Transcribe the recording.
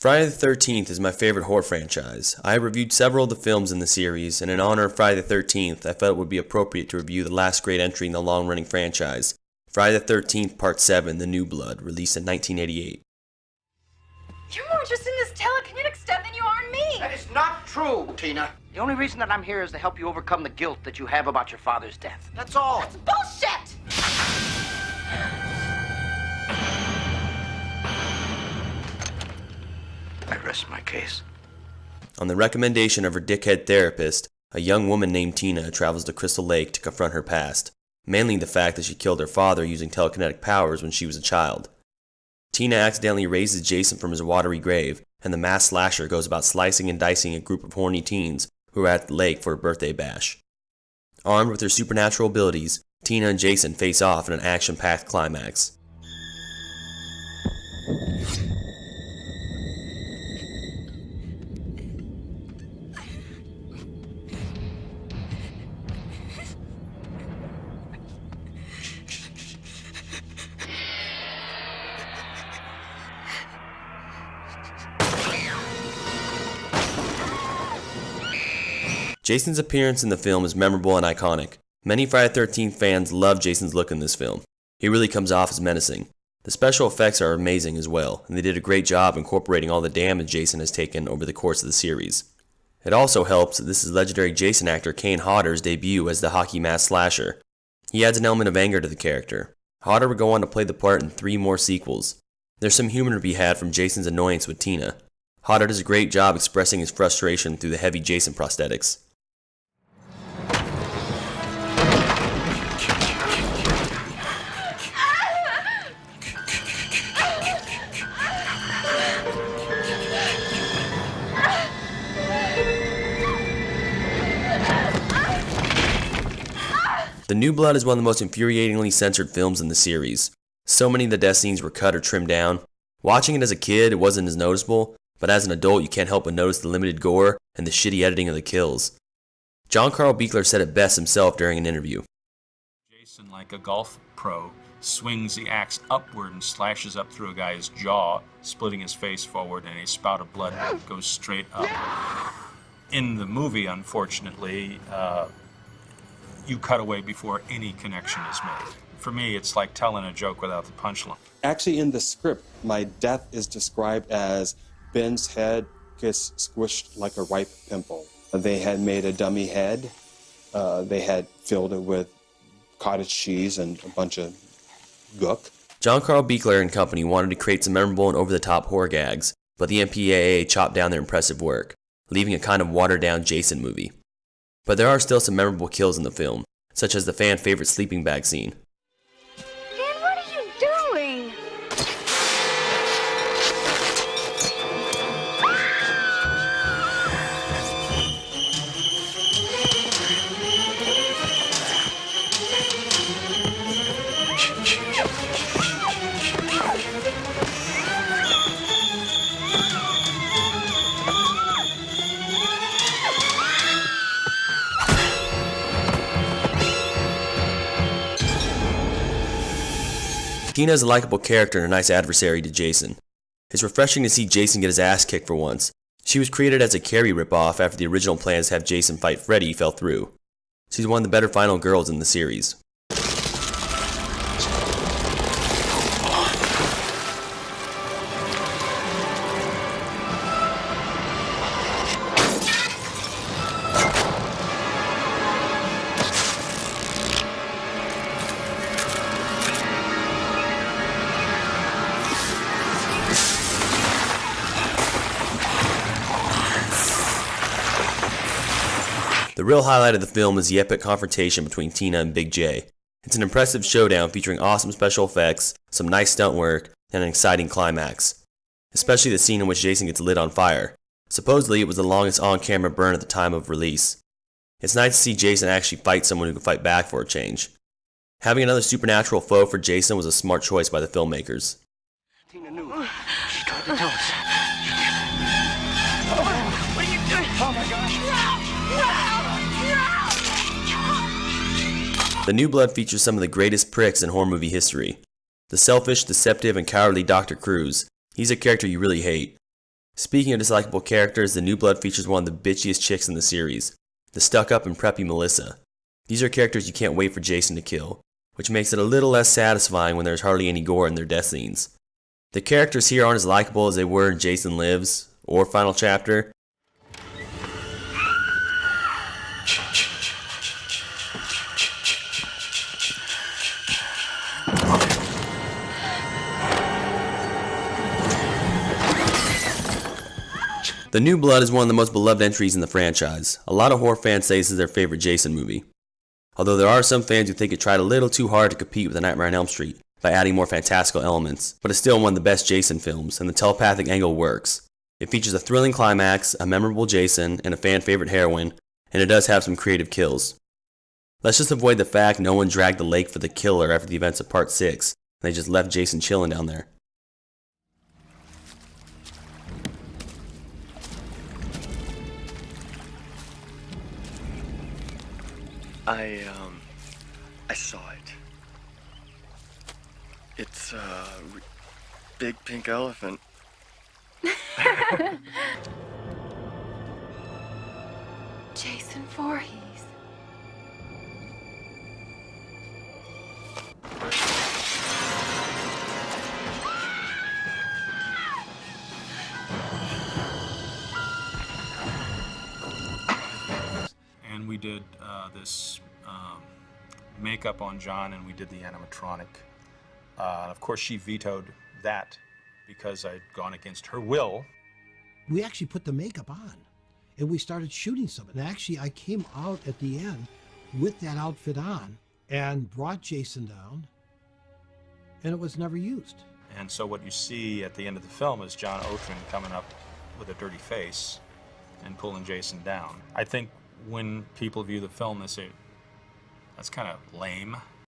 Friday the 13th is my favorite horror franchise. I have reviewed several of the films in the series, and in honor of Friday the 13th, I felt it would be appropriate to review the last great entry in the long-running franchise, Friday the 13th Part 7, The New Blood, released in 1988. You're more interested in this telekinetic stuff than you are in me. That is not true, Tina. The only reason that I'm here is to help you overcome the guilt that you have about your father's death. That's all. That's bullshit! I rest my case. On the recommendation of her dickhead therapist, a young woman named Tina travels to Crystal Lake to confront her past, mainly the fact that she killed her father using telekinetic powers when she was a child. Tina accidentally raises Jason from his watery grave, and the masked slasher goes about slicing and dicing a group of horny teens who are at the lake for a birthday bash. Armed with her supernatural abilities, Tina and Jason face off in an action-packed climax. Jason's appearance in the film is memorable and iconic. Many Friday the 13th fans love Jason's look in this film. He really comes off as menacing. The special effects are amazing as well, and they did a great job incorporating all the damage Jason has taken over the course of the series. It also helps that this is legendary Jason actor Kane Hodder's debut as the hockey mask slasher. He adds an element of anger to the character. Hodder would go on to play the part in 3 more sequels. There's some humor to be had from Jason's annoyance with Tina. Hodder does a great job expressing his frustration through the heavy Jason prosthetics. The New Blood is one of the most infuriatingly censored films in the series. So many of the death scenes were cut or trimmed down. Watching it as a kid, it wasn't as noticeable, but as an adult, you can't help but notice the limited gore and the shitty editing of the kills. John Carl Buechler said it best himself during an interview. Jason, like a golf pro, swings the axe upward and slashes up through a guy's jaw, splitting his face forward, and a spout of blood goes straight up. In the movie, unfortunately, you cut away before any connection is made. For me, it's like telling a joke without the punchline. Actually, in the script, my death is described as Ben's head gets squished like a ripe pimple. They had made a dummy head. They had filled it with cottage cheese and a bunch of gook. John Carl Buechler and company wanted to create some memorable and over-the-top horror gags, but the MPAA chopped down their impressive work, leaving a kind of watered-down Jason movie. But there are still some memorable kills in the film, such as the fan-favorite sleeping bag scene. Dan, what are you doing? Tina is a likable character and a nice adversary to Jason. It's refreshing to see Jason get his ass kicked for once. She was created as a Carrie ripoff after the original plans to have Jason fight Freddy fell through. She's one of the better final girls in the series. The real highlight of the film is the epic confrontation between Tina and Big J. It's an impressive showdown featuring awesome special effects, some nice stunt work, and an exciting climax. Especially the scene in which Jason gets lit on fire. Supposedly, it was the longest on-camera burn at the time of release. It's nice to see Jason actually fight someone who can fight back for a change. Having another supernatural foe for Jason was a smart choice by the filmmakers. Tina knew. She tried to tell us. What are you doing? Oh my gosh. The New Blood features some of the greatest pricks in horror movie history. The selfish, deceptive, and cowardly Dr. Cruz. He's a character you really hate. Speaking of dislikable characters, The New Blood features one of the bitchiest chicks in the series, the stuck-up and preppy Melissa. These are characters you can't wait for Jason to kill, which makes it a little less satisfying when there's hardly any gore in their death scenes. The characters here aren't as likable as they were in Jason Lives or Final Chapter. The New Blood is one of the most beloved entries in the franchise. A lot of horror fans say this is their favorite Jason movie. Although there are some fans who think it tried a little too hard to compete with The Nightmare on Elm Street by adding more fantastical elements, but it's still one of the best Jason films, and the telepathic angle works. It features a thrilling climax, a memorable Jason, and a fan favorite heroine, and it does have some creative kills. Let's just avoid the fact no one dragged the lake for the killer after the events of Part 6, and they just left Jason chilling down there. I saw it. It's a big pink elephant. Jason Voorhees. And we did this makeup on John, and we did the animatronic. Of course, she vetoed that because I'd gone against her will. We actually put the makeup on, and we started shooting some. And actually, I came out at the end with that outfit on and brought Jason down, and it was never used. And so what you see at the end of the film is John Otrin coming up with a dirty face and pulling Jason down. I think when people view the film, they say, that's kind of lame.